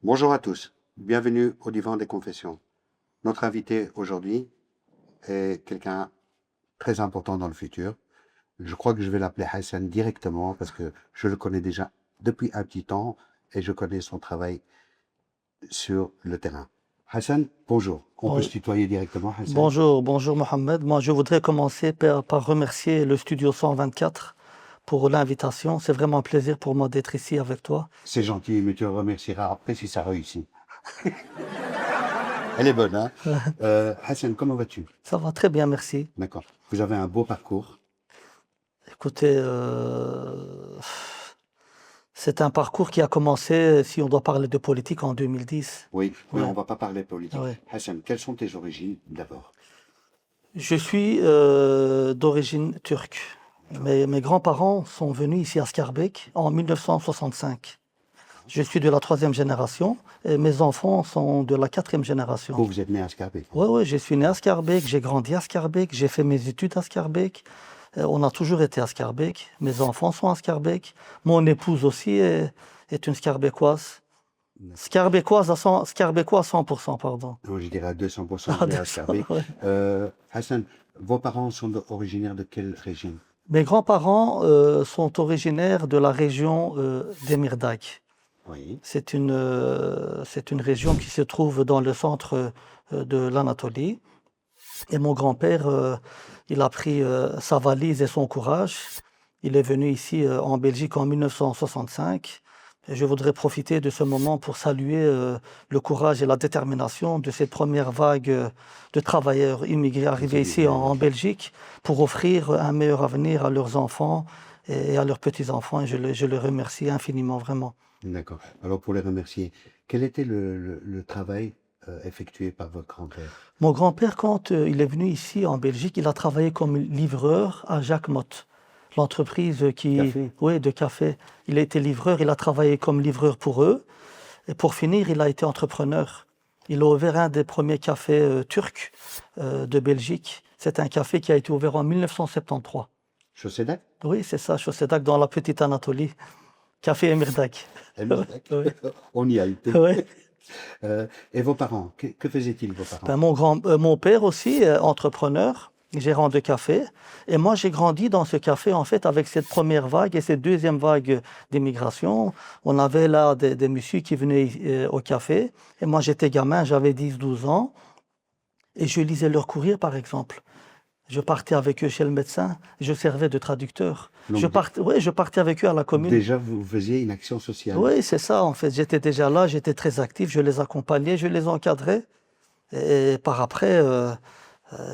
Bonjour à tous, bienvenue au Divan des Confessions. Notre invité aujourd'hui est quelqu'un très important dans le futur. Je crois que je vais l'appeler Hassan directement parce que je le connais déjà depuis un petit temps et je connais son travail sur le terrain. Hassan, bonjour. On peut se Oui. tutoyer directement, Hassan? Bonjour Mohamed. Moi, je voudrais commencer par remercier le Studio 124 pour l'invitation. C'est vraiment un plaisir pour moi d'être ici avec toi. C'est gentil, mais tu le remercieras après si ça réussit. Elle est bonne, hein? Hassan, comment vas-tu? Ça va très bien, merci. D'accord. Vous avez un beau parcours. Écoutez, c'est un parcours qui a commencé, si on doit parler de politique, en 2010. Oui, mais on Ouais, ne va pas parler politique. ouais. Hassan, quelles sont tes origines d'abord? Je suis d'origine turque. Mes grands-parents sont venus ici à Schaerbeek en 1965. Je suis de la troisième génération et mes enfants sont de la quatrième génération. Vous, vous êtes né à Scarbeck. Oui, oui, je suis né à Schaerbeek, j'ai grandi à Schaerbeek, j'ai fait mes études à Schaerbeek. On a toujours été à Schaerbeek. Mes enfants sont à Schaerbeek. Mon épouse aussi est une Schaerbeckoise. Schaerbeckois à 100%, pardon. Non, je dirais à 200%, Ah, né à Scarbeck. ouais. Hassan, vos parents sont originaires de quel régime? Mes grands-parents sont originaires de la région d'Emirdağ. Oui, C'est une région qui se trouve dans le centre de l'Anatolie. Et mon grand-père, il a pris sa valise et son courage. Il est venu ici en Belgique en 1965. Et je voudrais profiter de ce moment pour saluer le courage et la détermination de cette première vague de travailleurs immigrés arrivés ici en Belgique pour offrir un meilleur avenir à leurs enfants et à leurs petits-enfants. Et je les remercie infiniment, vraiment. d'accord. Alors, pour les remercier, quel était le travail effectué par votre grand-père? Mon grand-père, quand il est venu ici en Belgique, il a travaillé comme livreur à Jacques Mott, l'entreprise Café? oui, de café. Il a été livreur, il a travaillé comme livreur pour eux. Et pour finir, il a été entrepreneur. Il a ouvert un des premiers cafés turcs de Belgique. C'est un café qui a été ouvert en 1973. Chaussée Oui, c'est ça, Chaussée-d'Ac, dans la petite Anatolie. Café Emirdağ. Oui, On y a été. oui. Et vos parents, que faisaient-ils, vos parents? Ben, mon père aussi, entrepreneur, gérant de café. Et moi, j'ai grandi dans ce café, en fait, avec cette première vague et cette deuxième vague d'immigration. On avait là des messieurs qui venaient au café. Et moi, j'étais gamin, j'avais 10, 12 ans. Et je lisais leur courrier, par exemple. Je partais avec eux chez le médecin. Je servais de traducteur. Donc, Oui, je partais avec eux à la commune. déjà, vous faisiez une action sociale. Oui, c'est ça, en fait. J'étais déjà là, j'étais très actif. Je les accompagnais, je les encadrais. Et par après,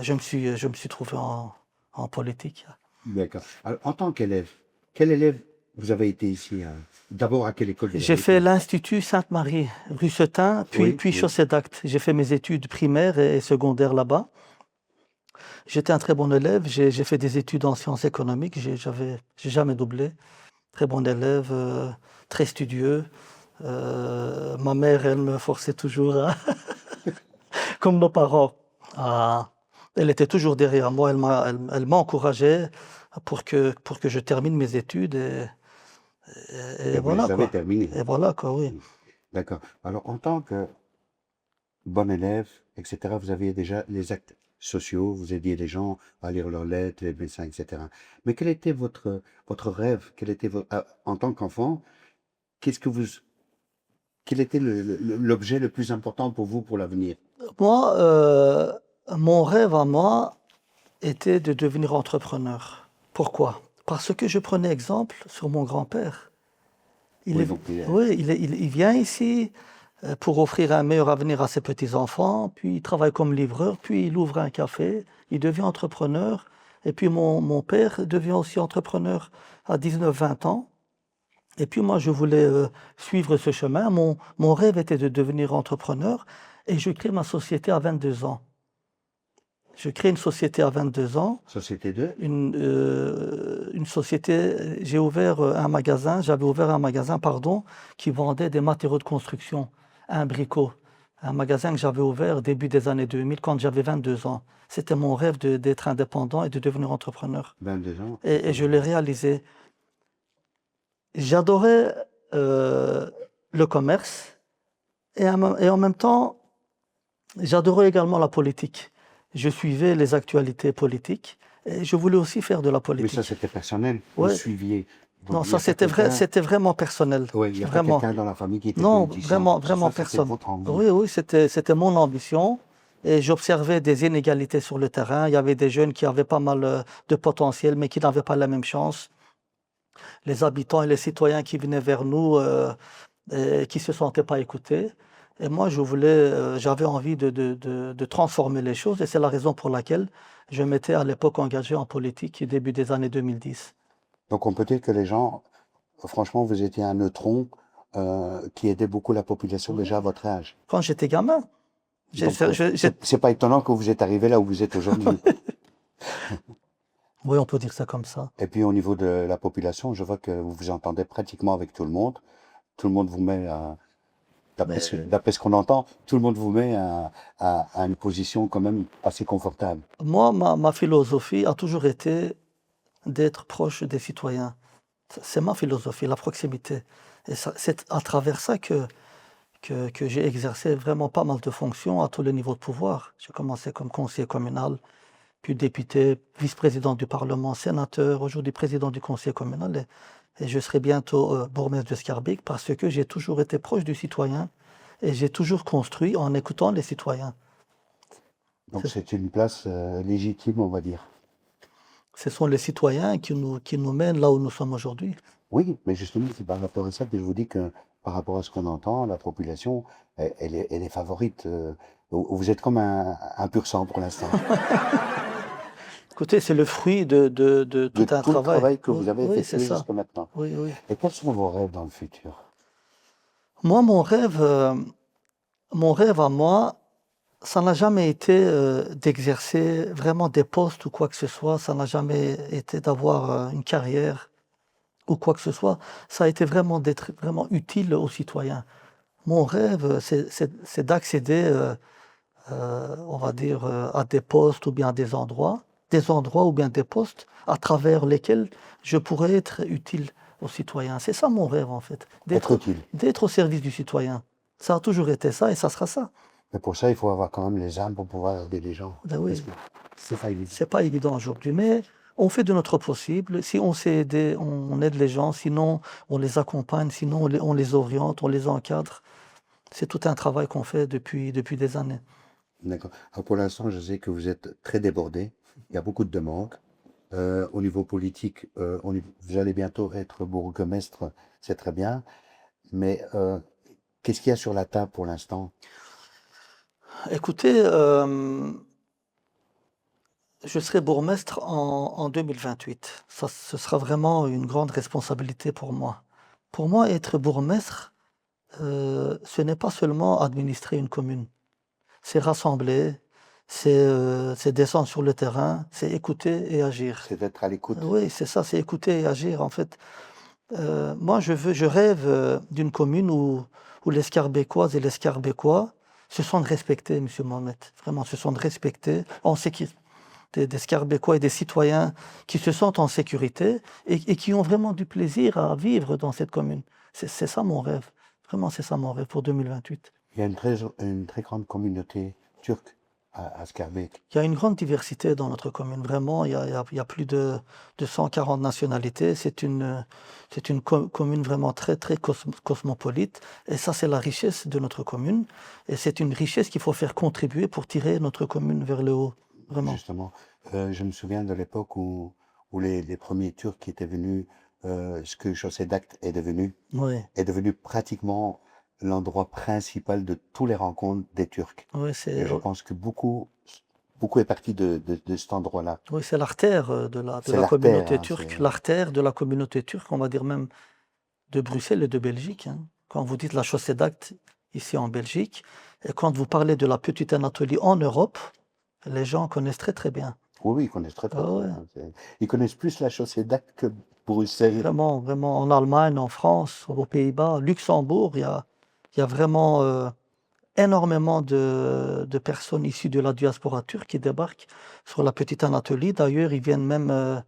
je me suis trouvé en politique. D'accord. Alors, en tant qu'élève, quel élève vous avez été ici? D'abord, à quelle école vous J'ai avez fait été? l'Institut Sainte-Marie, rue Setain, Oui, puis oui. Chaussée d'Acte. J'ai fait mes études primaires et secondaires là-bas. J'étais un très bon élève. J'ai fait des études en sciences économiques. J'ai jamais doublé. Très bon élève, très studieux. Ma mère, elle me forçait toujours, comme nos parents, à- elle était toujours derrière moi. Elle m'a encouragé pour que je termine mes études. Et Et vous voilà les avez quoi. terminés. Et voilà quoi, oui. D'accord. Alors, en tant que bon élève, etc., vous aviez déjà les actes sociaux, vous aidiez les gens à lire leurs lettres, les médecins, etc. Mais quel était votre rêve? En tant qu'enfant, qu'est-ce que vous, quel était l'objet le plus important pour vous pour l'avenir? Moi, mon rêve à moi était de devenir entrepreneur. Pourquoi? Parce que je prenais exemple sur mon grand-père. Il Oui, est, donc, oui, il vient ici pour offrir un meilleur avenir à ses petits-enfants, puis il travaille comme livreur, puis il ouvre un café, il devient entrepreneur, et puis mon père devient aussi entrepreneur à 19, 20 ans. Et puis moi, je voulais suivre ce chemin. Mon rêve était de devenir entrepreneur, et je crée ma société à 22 ans. Je crée une société à 22 ans, Société 2? une société, j'avais ouvert un magasin, pardon, qui vendait des matériaux de construction, un bricot. Un magasin que j'avais ouvert début des années 2000 quand j'avais 22 ans. C'était mon rêve d'être indépendant et de devenir entrepreneur. 22 ans. Et je l'ai réalisé. J'adorais le commerce, et en même temps, j'adorais également la politique. Je suivais les actualités politiques et je voulais aussi faire de la Mais ça, politique. c'était personnel. Vous Ouais. suiviez. Non, Il n'y ça a pas quelqu'un. c'était vraiment personnel. Oui, il n'y a pas Vraiment. quelqu'un dans la famille qui était Non, politicien, quoi que ce vraiment soit, c'était personne. votre envie. Oui, c'était mon ambition. Et j'observais des inégalités sur le terrain. Il y avait des jeunes qui avaient pas mal de potentiel, mais qui n'avaient pas la même chance. Les habitants et les citoyens qui venaient vers nous, et qui se sentaient pas écoutés. Et moi, j'avais envie de transformer les choses. Et c'est la raison pour laquelle je m'étais à l'époque engagé en politique, début des années 2010. Donc, on peut dire que les gens, franchement, vous étiez un neutron qui aidait beaucoup la population déjà à votre âge. Quand j'étais gamin, Donc, c'est pas étonnant que vous êtes arrivé là où vous êtes aujourd'hui. oui, on peut dire ça comme ça. Et puis, au niveau de la population, je vois que vous vous entendez pratiquement avec tout le monde. Tout le monde vous met d'après ce qu'on entend, tout le monde vous met à une position quand même assez confortable. Moi, ma philosophie a toujours été d'être proche des citoyens. C'est ma philosophie, la proximité. Et c'est à travers ça que j'ai exercé vraiment pas mal de fonctions à tous les niveaux de pouvoir. J'ai commencé comme conseiller communal, puis député, vice-président du Parlement, sénateur, aujourd'hui président du conseil communal. Et je serai bientôt bourgmestre de Schaerbeek parce que j'ai toujours été proche du citoyen et j'ai toujours construit en écoutant les citoyens. Donc c'est une place légitime, on va dire. Ce sont les citoyens qui nous mènent là où nous sommes aujourd'hui. Oui, mais justement, c'est par rapport à ça que je vous dis que par rapport à ce qu'on entend, la population, elle est favorite. Vous êtes comme un pur sang pour l'instant. Écoutez, c'est le fruit de tout un tout le travail que Oui, vous avez oui, effectué c'est ça. jusqu'à maintenant. Oui, oui. Et quels sont vos rêves dans le futur? Moi, mon rêve à moi, ça n'a jamais été d'exercer vraiment des postes ou quoi que ce soit. Ça n'a jamais été d'avoir une carrière ou quoi que ce soit. Ça a été vraiment d'être vraiment utile aux citoyens. Mon rêve, c'est d'accéder, on va dire, à des postes ou bien à des endroits ou bien des postes à travers lesquels je pourrais être utile aux citoyens. C'est ça mon rêve en fait, Être utile. d'être au service du citoyen. Ça a toujours été ça et ça sera ça. Mais pour ça, il faut avoir quand même les âmes pour pouvoir aider les gens. Ben oui. C'est pas évident. C'est pas évident aujourd'hui, mais on fait de notre possible. Si on sait aider, on aide les gens. Sinon, on les accompagne. Sinon, on les oriente, on les encadre. C'est tout un travail qu'on fait depuis des années. D'accord. Alors pour l'instant, je sais que vous êtes très débordé. Il y a beaucoup de demandes. Au niveau politique, vous allez bientôt être bourgmestre, c'est très bien. Mais qu'est-ce qu'il y a sur la table pour l'instant? Écoutez, je serai bourgmestre en 2028. Ça, ce sera vraiment une grande responsabilité pour moi. Pour moi, être bourgmestre, ce n'est pas seulement administrer une commune. C'est rassembler, c'est descendre sur le terrain, c'est écouter et agir. C'est d'être à l'écoute. Oui, c'est ça, c'est écouter et agir. En fait, moi, je rêve d'une commune où les Schaerbécoises et les Schaerbécois se sentent respectés, M. Mohamed. Vraiment, se sentent respectés, en sécurité. Des Schaerbécois et des citoyens qui se sentent en sécurité et qui ont vraiment du plaisir à vivre dans cette commune. C'est ça mon rêve. Vraiment, c'est ça mon rêve pour 2028. Il y a une très grande communauté turque à Schaerbeek. Il y a une grande diversité dans notre commune, vraiment. Il y a plus de 140 nationalités. C'est une commune vraiment très, très cosmopolite. Et ça, c'est la richesse de notre commune. Et c'est une richesse qu'il faut faire contribuer pour tirer notre commune vers le haut. Vraiment. Justement, je me souviens de l'époque où les premiers Turcs qui étaient venus, ce que Chaussée d'Acte est devenu pratiquement l'endroit principal de toutes les rencontres des Turcs. Oui, Et je pense que beaucoup est parti de cet endroit-là. Oui, c'est l'artère de la communauté turque, l'artère de la communauté turque, on va dire même de Bruxelles et de Belgique. Quand vous dites la Chaussée d'Acte ici en Belgique, et quand vous parlez de la petite Anatolie en Europe, les gens connaissent très très bien. Oui, ils connaissent très très bien. Ouais. Ils connaissent plus la Chaussée d'Acte que Bruxelles. Vraiment, vraiment, en Allemagne, en France, aux Pays-Bas, Luxembourg, il y a vraiment énormément de personnes issues de la diaspora turque qui débarquent sur la petite Anatolie. D'ailleurs, ils viennent même,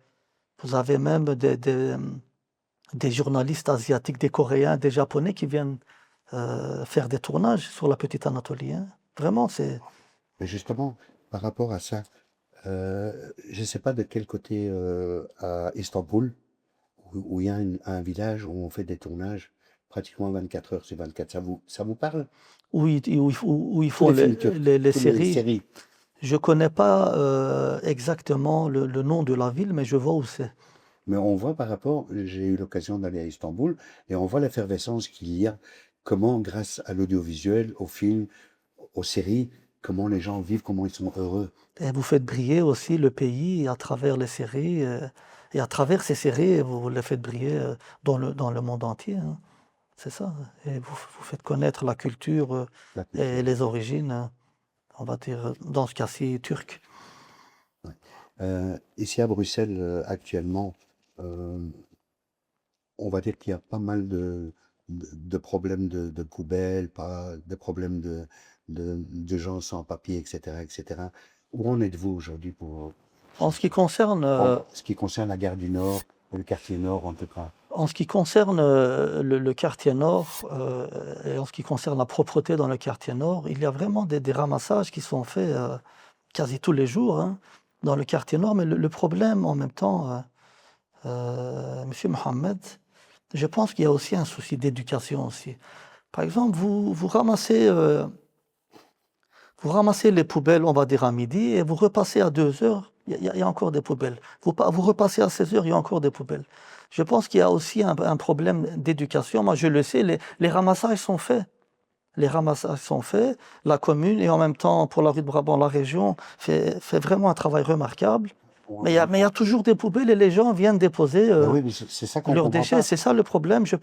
vous avez même des journalistes asiatiques, des Coréens, des Japonais qui viennent faire des tournages sur la petite Anatolie, hein. Vraiment, c'est... Mais justement, par rapport à ça, je ne sais pas de quel côté à Istanbul, où il y a un village où on fait des tournages pratiquement 24 heures sur 24. Ça vous parle? Où ils Tous font les films turcs, les toutes les séries. séries. Je connais pas exactement le nom de la ville, mais je vois où c'est. Mais on voit par rapport, j'ai eu l'occasion d'aller à Istanbul, et on voit l'effervescence qu'il y a, comment grâce à l'audiovisuel, aux films, aux séries, comment les gens vivent, comment ils sont heureux. Et vous faites briller aussi le pays à travers les séries. Et à travers ces séries, vous les faites briller dans le monde entier, hein. C'est ça. Et vous faites connaître la culture La et culture. les origines, on va dire, dans ce cas-ci, turques. Ouais. Ici à Bruxelles, actuellement, euh, on va dire qu'il y a pas mal de problèmes de poubelles, pas de problèmes de gens sans papier, etc., etc. Où en êtes-vous aujourd'hui En ce qui concerne, en ce qui concerne la gare du Nord, le quartier Nord en tout cas? en ce qui concerne le quartier nord et en ce qui concerne la propreté dans le quartier nord, il y a vraiment des ramassages qui sont faits quasi tous les jours, hein, dans le quartier nord. Mais le problème en même temps, Monsieur Mohamed, je pense qu'il y a aussi un souci d'éducation aussi. Par exemple, vous ramassez les poubelles, on va dire à midi, et vous repassez à 2 heures, il y a encore des poubelles. Vous repassez à 16 heures, il y a encore des poubelles. Je pense qu'il y a aussi un problème d'éducation. Moi, je le sais, les ramassages sont faits. Les ramassages sont faits. La commune et en même temps, pour la rue de Brabant, la région fait vraiment un travail remarquable. On- Mais il y a toujours des poubelles et les gens viennent déposer Ben oui, mais c'est ça qu'on leurs comprend déchets. pas. C'est ça le problème. Je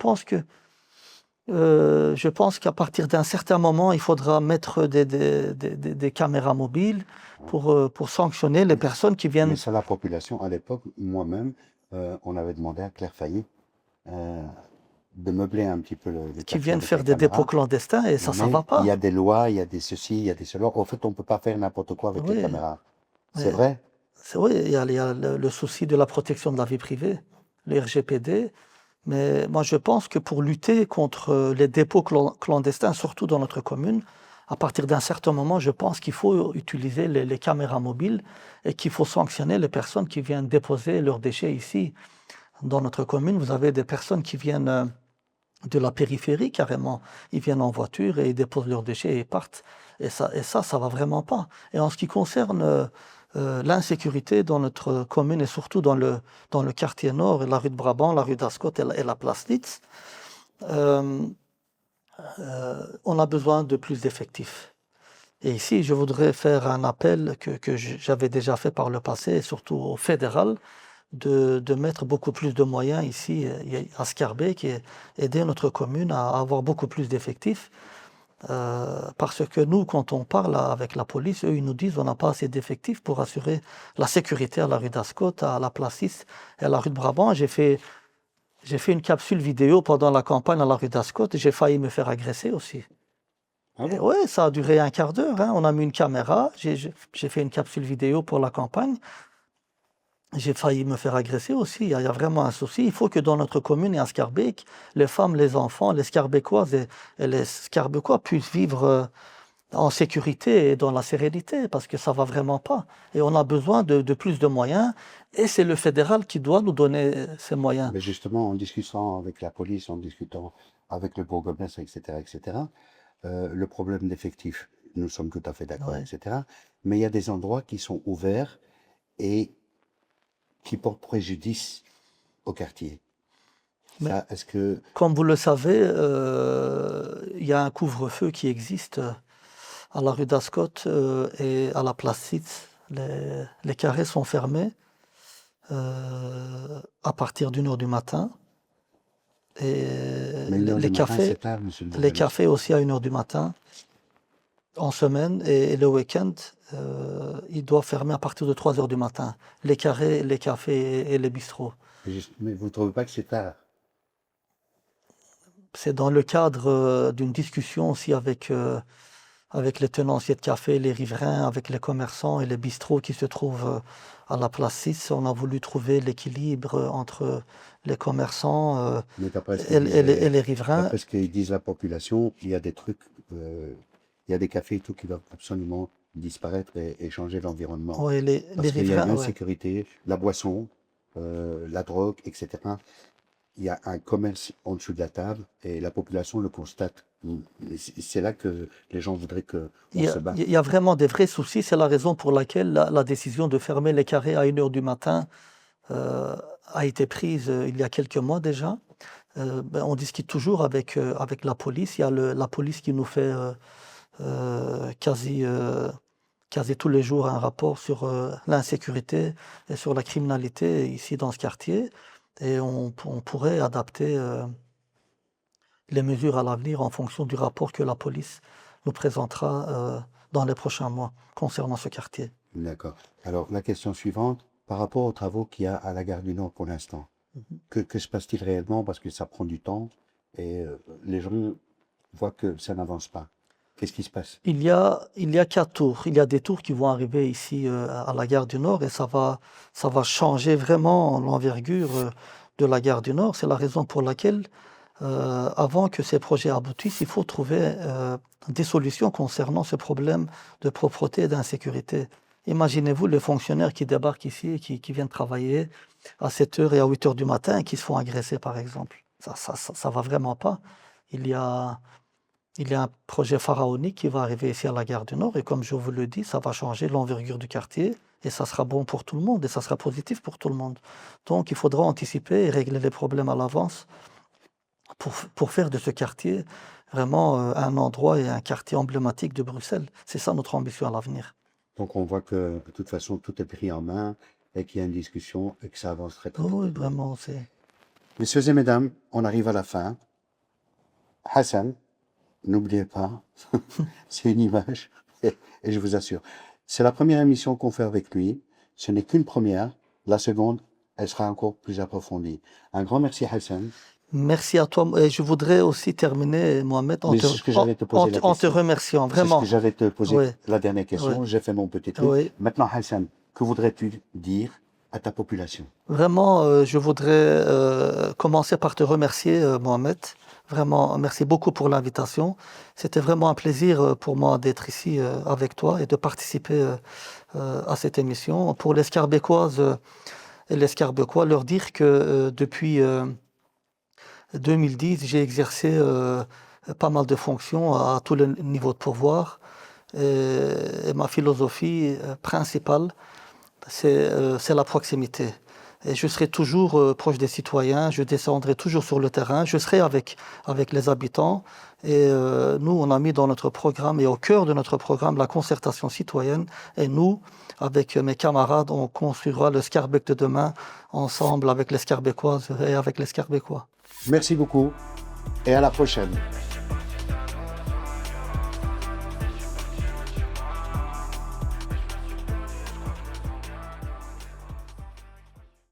pense qu'à partir d'un certain moment, il faudra mettre des caméras mobiles pour sanctionner les personnes qui Mais viennent, ça, la population, à l'époque, moi-même, on avait demandé à Claire Failly euh, de meubler un petit peu le qui quartier viennent avec les faire des dépôts caméras. clandestins et ça va Mais il y pas. a des lois, il y a des ceci, il y a des cela. En fait, on ne peut pas faire n'importe quoi avec les Oui, caméras. C'est mais vrai? c'est vrai, il y a le souci de la protection de la vie privée, le RGPD. Mais moi, je pense que pour lutter contre les dépôts clandestins, surtout dans notre commune, à partir d'un certain moment, je pense qu'il faut utiliser les caméras mobiles et qu'il faut sanctionner les personnes qui viennent déposer leurs déchets ici. Dans notre commune, vous avez des personnes qui viennent de la périphérie carrément. Ils viennent en voiture et ils déposent leurs déchets et ils partent. Ça va vraiment pas. Et en ce qui concerne l'insécurité dans notre commune et surtout dans le quartier nord, la rue de Brabant, la rue d'Ascot et la Place Litz, euh, on a besoin de plus d'effectifs. Et ici, je voudrais faire un appel que j'avais déjà fait par le passé, et surtout au fédéral, de mettre beaucoup plus de moyens ici à Scarbeck et aider notre commune à avoir beaucoup plus d'effectifs. Parce que nous, quand on parle avec la police, eux, ils nous disent qu'on n'a pas assez d'effectifs pour assurer la sécurité à la rue d'Ascot, à la Place 6 et à la rue de Brabant. J'ai fait une capsule vidéo pendant la campagne à la rue d'Ascot et j'ai failli me faire agresser aussi. Ah Et bon? ouais, ça a duré un quart d'heure, hein. On a mis une caméra, j'ai fait une capsule vidéo pour la campagne. J'ai failli me faire agresser aussi. Il y a vraiment un souci. Il faut que dans notre commune et à Scarbeck, les femmes, les enfants, les Scarbeckoises et les Scarbeckois puissent vivre en sécurité et dans la sérénité, parce que ça va vraiment pas. Et on a besoin de plus de moyens, et c'est le fédéral qui doit nous donner ces moyens. Mais justement, en discutant avec la police, en discutant avec le bourgmestre, etc., le problème d'effectifs, nous sommes tout à fait d'accord, Ouais. etc. Mais il y a des endroits qui sont ouverts et qui portent préjudice au quartier. Mais Ça, est-ce que... comme vous le savez, il y a un couvre-feu qui existe à la rue d'Ascot et à la Place Sitz. Les carrés sont fermés à partir d'1 heure du matin. Et Mais 1 heure les du matin, cafés, c'est tard, monsieur le les bourgmestre. cafés aussi à 1 heure du matin en semaine et le week-end, ils doivent fermer à partir de 3 heures du matin. Les carrés, les cafés et les bistrots. Mais vous ne trouvez pas que c'est tard? C'est dans le cadre d'une discussion aussi avec avec les tenanciers de café, les riverains, avec les commerçants et les bistrots qui se trouvent à la place 6. On a voulu trouver l'équilibre entre les commerçants Mais d'après ce que et disait, les riverains. d'après ce que disent la population, il y a des trucs, il y a des cafés et tout qui doivent absolument disparaître et changer l'environnement. Ouais, les Parce qu'il y a riverains, une ouais. insécurité, la boisson, la drogue, etc. Il y a un commerce en dessous de la table et la population le constate. Et c'est là que les gens voudraient qu'on se batte. Il y a vraiment des vrais soucis. C'est la raison pour laquelle la décision de fermer les carrés à 1 heure du matin a été prise il y a quelques mois déjà. On discute toujours avec la police. Il y a la police qui nous fait quasi tous les jours un rapport sur l'insécurité et sur la criminalité ici dans ce quartier. Et on pourrait adapter les mesures à l'avenir en fonction du rapport que la police nous présentera dans les prochains mois concernant ce quartier. D'accord. Alors, la question suivante, par rapport aux travaux qu'il y a à la gare du Nord pour l'instant, que se passe-t-il réellement? Parce que ça prend du temps et les gens voient que ça n'avance pas. Qu'est-ce qui se passe? Il y a 4 tours. Il y a des tours qui vont arriver ici à la gare du Nord et ça va changer vraiment l'envergure de la gare du Nord. C'est la raison pour laquelle, avant que ces projets aboutissent, il faut trouver des solutions concernant ce problème de propreté et d'insécurité. Imaginez-vous les fonctionnaires qui débarquent ici, qui viennent travailler à 7h et à 8h du matin et qui se font agresser, par exemple. Ça va vraiment pas. Il y a un projet pharaonique qui va arriver ici à la gare du Nord et comme je vous le dis, ça va changer l'envergure du quartier et ça sera bon pour tout le monde et ça sera positif pour tout le monde. Donc il faudra anticiper et régler les problèmes à l'avance pour faire de ce quartier vraiment un endroit et un quartier emblématique de Bruxelles. C'est ça notre ambition à l'avenir. Donc, on voit que de toute façon, tout est pris en main et qu'il y a une discussion et que ça avance très très vite. Oui, vraiment, c'est... Messieurs et mesdames, on arrive à la fin. Hassan, n'oubliez pas, c'est une image et je vous assure, c'est la première émission qu'on fait avec lui. Ce n'est qu'une première. La seconde, elle sera encore plus approfondie. Un grand merci, Hassan. Merci à toi. Et je voudrais aussi terminer, Mohamed, Mais c'est ce que j'allais te poser la en te question. remerciant, C'est ce vraiment. que j'allais te poser Oui, la dernière question. oui, J'ai fait mon petit truc. oui. Maintenant, Hassan, que voudrais-tu dire à ta population? Vraiment, je voudrais commencer par te remercier, Mohamed. Vraiment, merci beaucoup pour l'invitation. C'était vraiment un plaisir pour moi d'être ici avec toi et de participer à cette émission. Pour les Scarbecoises et les Scarbecois, leur dire que depuis 2010, j'ai exercé pas mal de fonctions à tous les niveaux de pouvoir. Et ma philosophie principale, c'est la proximité. Et je serai toujours proche des citoyens, je descendrai toujours sur le terrain, je serai avec les habitants. Et nous, on a mis dans notre programme et au cœur de notre programme la concertation citoyenne. Et nous, avec mes camarades, on construira le Scarbec de demain ensemble avec les Scarbecquoises et avec les Scarbecquois. Merci beaucoup et à la prochaine.